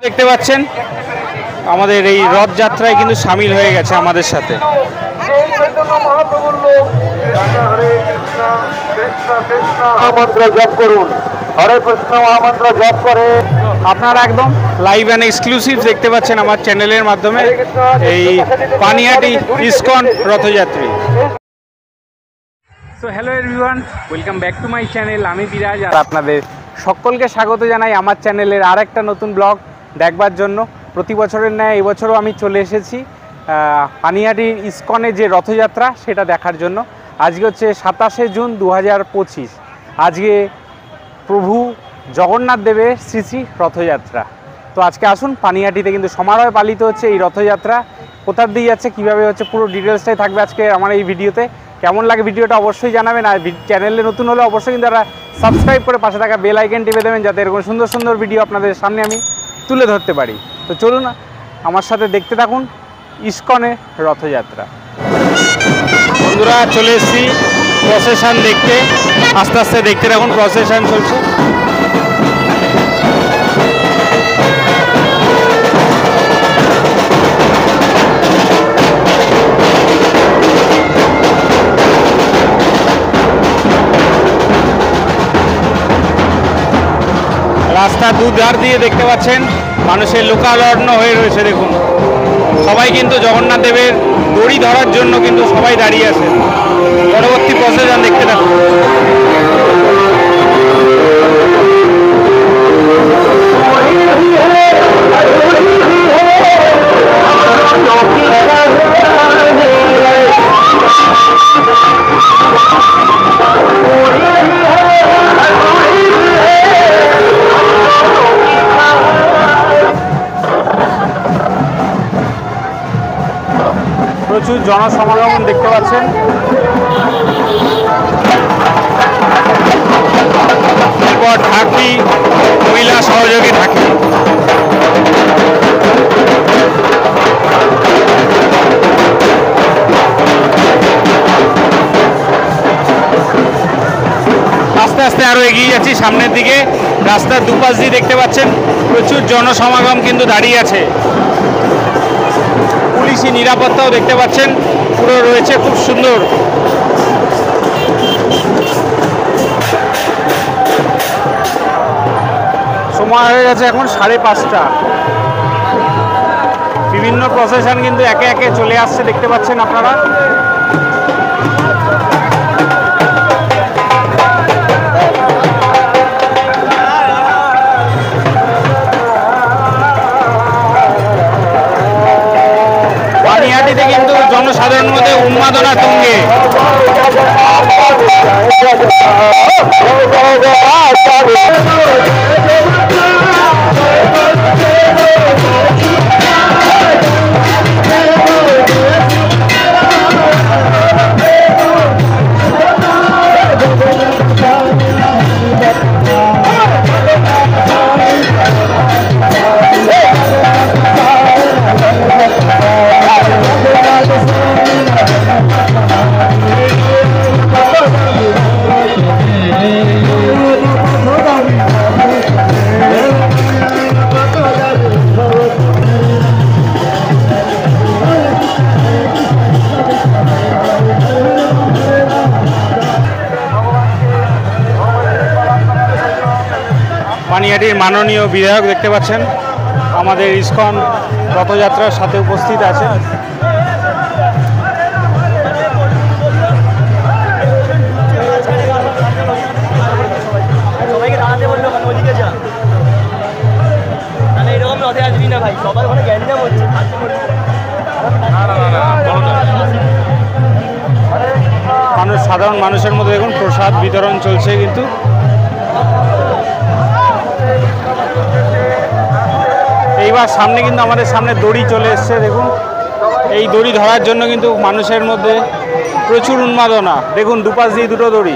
দেখতে পাচ্ছেন আমাদের এই রথযাত্রায় কিন্তু সামিল হয়ে গেছে আমাদের সাথে। আপনারা একদম লাইভ অ্যান্ড এক্সক্লুসিভ দেখতে পাচ্ছেন আমার চ্যানেলের মাধ্যমে এই পানিহাটি ইসকন রথযাত্রী। So hello everyone, welcome back to my channel. আমি বিরাজ আর আপনাদের সকলকে স্বাগত জানাই আমার চ্যানেলের আর একটা নতুন ব্লগ দেখবার জন্য। প্রতি বছরের ন্যায় এবছরও আমি চলে এসেছি পানিহাটির ইসকনে যে রথযাত্রা সেটা দেখার জন্য। আজকে হচ্ছে 27শে জুন 2025। আজকে প্রভু জগন্নাথ দেবের শ্রী শ্রী রথযাত্রা। তো আজকে আসুন, পানিহাটিতে কিন্তু সমারোহে পালিত হচ্ছে এই রথযাত্রা। কোথার দিয়ে যাচ্ছে, কীভাবে হচ্ছে, পুরো ডিটেলসটাই থাকবে আজকে আমার এই ভিডিওতে। কেমন লাগে ভিডিওটা অবশ্যই জানাবেন। আর চ্যানেলে নতুন হলে অবশ্যই কিন্তু তারা সাবস্ক্রাইব করে পাশে থাকা বেল আইকন টিপে দেবেন, যাতে এরকম সুন্দর সুন্দর ভিডিও আপনাদের সামনে আমি তুলে ধরতে পারি। তো চলুন আমার সাথে দেখতে থাকুন ইসকনের রথযাত্রা। বন্ধুরা, চলে এসেছি প্রসেশন দেখতে। আস্তে আস্তে দেখতে থাকুন, প্রসেশন চলছে। রাস্তার দুধার দিয়ে দেখতে পাচ্ছেন মানুষের লোকালর্ণ হয়ে রয়েছে। দেখুন, সবাই কিন্তু জগন্নাথ দেবের দড়ি ধরার জন্য কিন্তু সবাই দাঁড়িয়ে আছে। পরবর্তী প্রসেশন দেখতে থাকুন। প্রচুর জনসমাগম দেখতে পাচ্ছেন। এরপর ঢাকি, মহিলা সহযোগী ঢাকি। আস্তে আস্তে আরো এগিয়ে যাচ্ছি সামনের দিকে। রাস্তার দুপাশ দিয়ে দেখতে পাচ্ছেন প্রচুর জনসমাগম কিন্তু দাঁড়িয়ে আছে। পুলিশি নিরাপত্তাও দেখতে পাচ্ছেন পুরো রয়েছে, খুব সুন্দর। সময় হয়ে গেছে এখন 5:30। বিভিন্ন প্রসেশন কিন্তু একে একে চলে আসছে, দেখতে পাচ্ছেন আপনারা। পানিহাটিতে কিন্তু জনসাধারণের মধ্যে উন্মাদনা তুঙ্গে। পানিহাটির মাননীয় বিধায়ক দেখতে পাচ্ছেন আমাদের ইসকন রথযাত্রার সাথে উপস্থিত আছে। সাধারণ মানুষের মধ্যে দেখুন প্রসাদ বিতরণ চলছে। কিন্তু এইবার সামনে কিন্তু আমাদের সামনে দড়ি চলে এসছে। দেখুন, এই দড়ি ধরার জন্য কিন্তু মানুষের মধ্যে প্রচুর উন্মাদনা। দেখুন, দুপাশ দিয়ে দুটো দড়ি।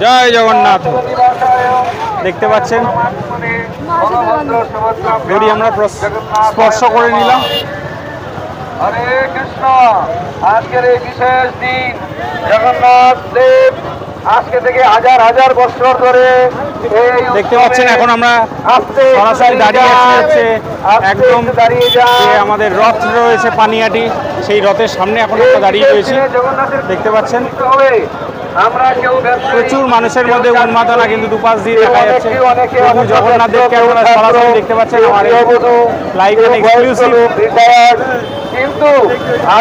জয় জগন্নাথ। দেখতে পাচ্ছেন দড়ি আমরা স্পর্শ করে নিলাম। হরে কৃষ্ণ। আজকের এই বিশেষ দিন জগন্নাথ দেব আজকে থেকে হাজার হাজার বছর ধরে এই দেখতে পাচ্ছেন এখন আমরা সরাসরি দাঁড়িয়ে আছি হচ্ছে একদম যে আমাদের রথ রয়েছে পানিহাটি, সেই রথের সামনে এখন আমরা দাঁড়িয়ে রয়েছি। দেখতে পাচ্ছেন প্রচুর মানুষের মধ্যে উন্মাদনা কিন্তু দুপাশ দিয়ে দেখা যাচ্ছে। প্রভু জগন্নাথ দেবকে আপনারা সরাসরি দেখতে পাচ্ছেন আমার লাইভ এন্ড এক্সক্লুসিভ। কিন্তু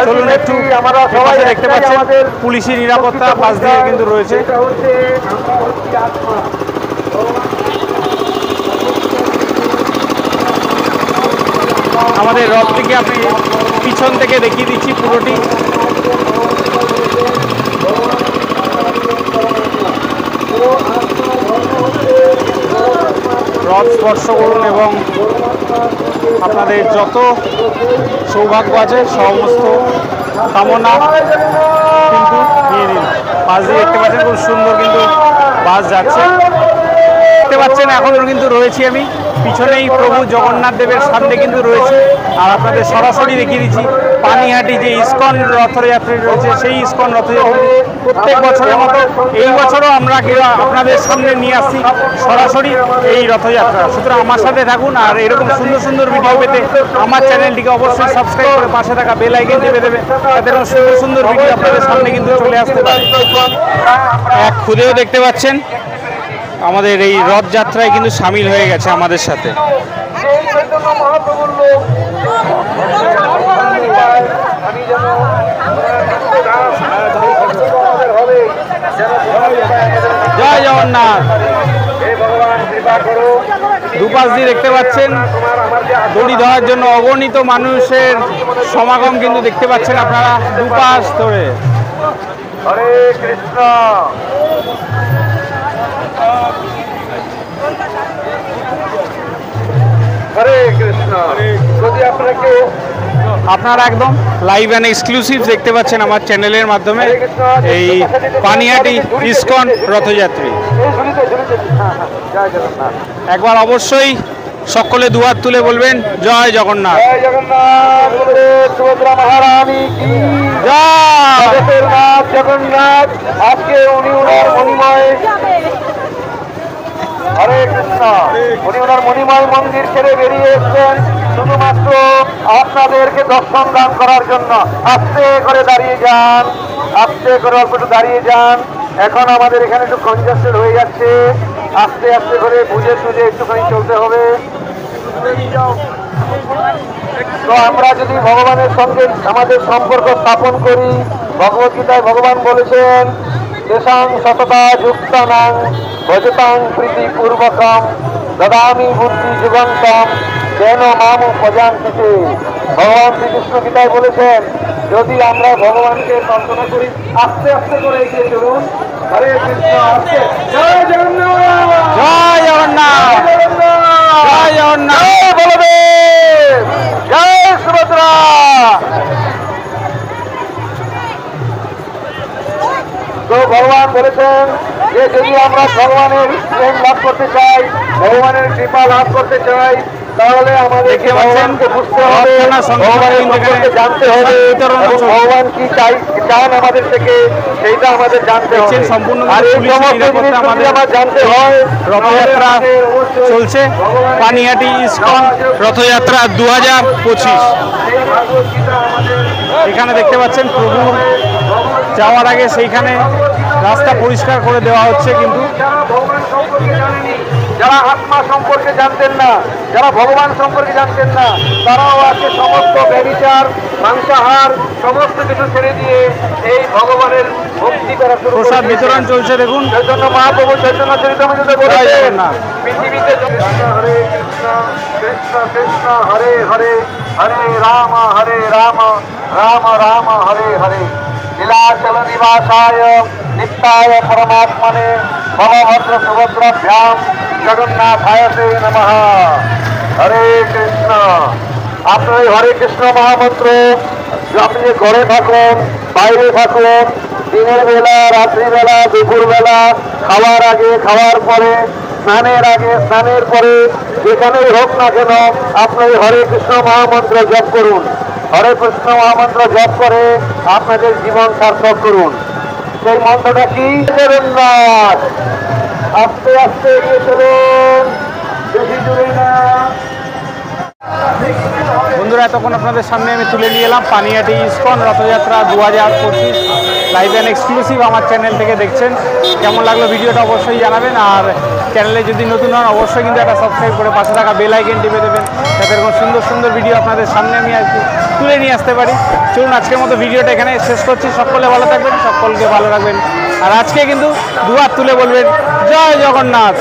চলুন একটু আমরা সবাই দেখতে পাচ্ছেন পুলিশি নিরাপত্তা পাশ দিয়ে কিন্তু রয়েছে। আমাদের রথটিকে আপনি পিছন থেকে দেখিয়ে দিচ্ছি পুরোটি। রথ স্পর্শ করুন এবং আপনাদের যত সৌভাগ্য আছে সমস্ত কামনা কিন্তু নিয়ে নিন। বাস দিয়ে দেখতে পাচ্ছেন খুব সুন্দর কিন্তু বাস যাচ্ছে। দেখতে পাচ্ছেন এখনও কিন্তু রয়েছি আমি পিছনেই প্রভু জগন্নাথ দেবের সামনে কিন্তু রয়েছে। আর আপনাদের সরাসরি দেখিয়ে দিচ্ছি পানিহাটি যে ইস্কন রথযাত্রী রয়েছে, সেই ইস্কন রথযাত্রী প্রত্যেক বছরের মতো এই বছরও আমরা আপনাদের সামনে নিয়ে আসছি সরাসরি এই রথযাত্রা। সুতরাং আমার সাথে থাকুন আর এরকম সুন্দর সুন্দর ভিডিও পেতে আমার চ্যানেলটিকে অবশ্যই সাবস্ক্রাইব করে পাশে থাকা বেল আইকন চেপে দেবে, তাদের সুন্দর সুন্দর ভিডিও আপনাদের সামনে কিন্তু চলে আসতে পারে। এক খুদেও দেখতে পাচ্ছেন আমাদের এই রথযাত্রায় কিন্তু সামিল হয়ে গেছে আমাদের সাথে। জয় জগন্নাথ। দুপাশ দিয়ে দেখতে পাচ্ছেন দড়ি ধরার জন্য অগণিত মানুষের সমাগম কিন্তু দেখতে পাচ্ছেন আপনারা দুপাশ ধরে। হরে কৃষ্ণ। হরে কৃষ্ণ। যদি আপনারা একদম লাইভ অ্যান্ড এক্সক্লুসিভ দেখতে পাচ্ছেন আমার চ্যানেলের মাধ্যমে এই পানিহাটি ইস্কন রথযাত্রী। একবার অবশ্যই সকলে দুহাত তুলে বলবেন জয় জগন্নাথ। জয় জগন্নাথ। সুভদ্রা মহারানী কি জয়। জগন্নাথ জগন্নাথ আজকে উনি ওনার মণিময় হরে কৃষ্ণ উনি ওনার মণিময় মন্দির ছেড়ে বেরিয়ে এসছেন শুধুমাত্র আপনাদেরকে দর্শন দান করার জন্য। আস্তে করে দাঁড়িয়ে যান, আস্তে করে অল্প একটু দাঁড়িয়ে যান। এখন আমাদের এখানে একটু কনজাস্টেড হয়ে যাচ্ছে, আস্তে আস্তে করে বুঝে সুঝে একটুখানি চলতে হবে। তো আমরা যদি ভগবানের সঙ্গে আমাদের সম্পর্ক স্থাপন করি, ভগবদ্গীতায় ভগবান বলেছেন তেষাং সততা যুক্তানাং ভজতাং প্রীতিপূর্বকম দদামি বুদ্ধি যুগন্তম যেন মাম প্রজান্তিতে। ভগবান শ্রীকৃষ্ণ গীতায় বলেছেন যদি আমরা ভগবানকে প্রার্থনা করি আস্তে আস্তে করে এগিয়ে চলুন। হরে কৃষ্ণ। আস্তে। জয় জগন্নাথ। জয় জগন্নাথ। জয় জগন্নাথ। জয় বলদেব। জয় সুভদ্রা। তো ভগবান বলেছেন যে যদি আমরা ভগবানের প্রেম লাভ করতে চাই, ভগবানের কৃপা লাভ করতে চাই, তাহলে আমাদেরকে ভগবানকে বুঝতে হবে, ভগবানের সম্পর্কে জানতে হবে, ভগবান কি চান আমাদের থেকে সেইটা আমাদের জানতে হবে। আর এই সমস্ত জিনিস আমার জানতে হয়। রথযাত্রা চলছে পানিহাটি ইস্কন রথযাত্রা 2025। এখানে দেখতে পাচ্ছেন প্রভু যাওয়ার আগে সেইখানে রাস্তা পরিষ্কার করে দেওয়া হচ্ছে। কিন্তু যারা আত্মা সম্পর্কে জানতেন না, যারা ভগবান সম্পর্কে জানতেন না, তারাও আজকে সমস্ত ব্যভিচার মাংসাহার সমস্ত কিছু ছেড়ে দিয়ে এই ভগবানের ভক্তি করা শুরু করেছে। প্রসাদ বিতরণ চলছে দেখুন। চৈতন্য মহাপ্রভু চৈতন্য চরিতামৃতে বলেছেন পৃথিবীতে হরে কৃষ্ণ কৃষ্ণ কৃষ্ণ হরে হরে হরে রাম রাম রাম হরে হরে লীলাচল নিবাসায় নিত্যায় পরমাত্মনে বলভদ্র সুভদ্রাভ্যাম জগন্নাথায় নমঃ। হরে কৃষ্ণ। আপনার এই হরে কৃষ্ণ মহামন্ত্র আপনি ঘরে থাকুন বাইরে থাকুন, দিনের বেলা রাত্রিবেলা দুপুরবেলা, খাওয়ার আগে খাওয়ার পরে, স্নানের আগে স্নানের পরে, যেখানেই হোক না কেন আপনার হরে কৃষ্ণ মহামন্ত্র জপ করুন। হরে কৃষ্ণ মহামন্ত্র জপ করে আপনাদের জীবন সার্থক করুন। সেই মন্ত্রটা কি? জগন্নাথ। আস্তে আস্তে এগিয়ে চলুন, বেশি দূরে না। বন্ধুরা, এতক্ষণ আপনাদের সামনে আমি তুলে নিয়ে এলাম Panihati ISKCON Rathyatra 2025 live and exclusive আমার চ্যানেল থেকে দেখছেন। কেমন লাগলো ভিডিওটা অবশ্যই জানাবেন, আর চ্যানেলে যদি নতুন হন অবশ্যই কিন্তু একটা সাবস্ক্রাইব করে পাশে থাকা বেল আইকন টিপে দেবেন, যাতে এরকম সুন্দর সুন্দর ভিডিও আপনাদের সামনে আমি আর কি তুলে নিয়ে আসতে পারি। চলুন আজকের মতো ভিডিওটা এখানে শেষ করছি। সকলে ভালো থাকবেন, সকলকে ভালো রাখবেন, আর আজকে কিন্তু দুহাত তুলে বলবেন জয় জগন্নাথ।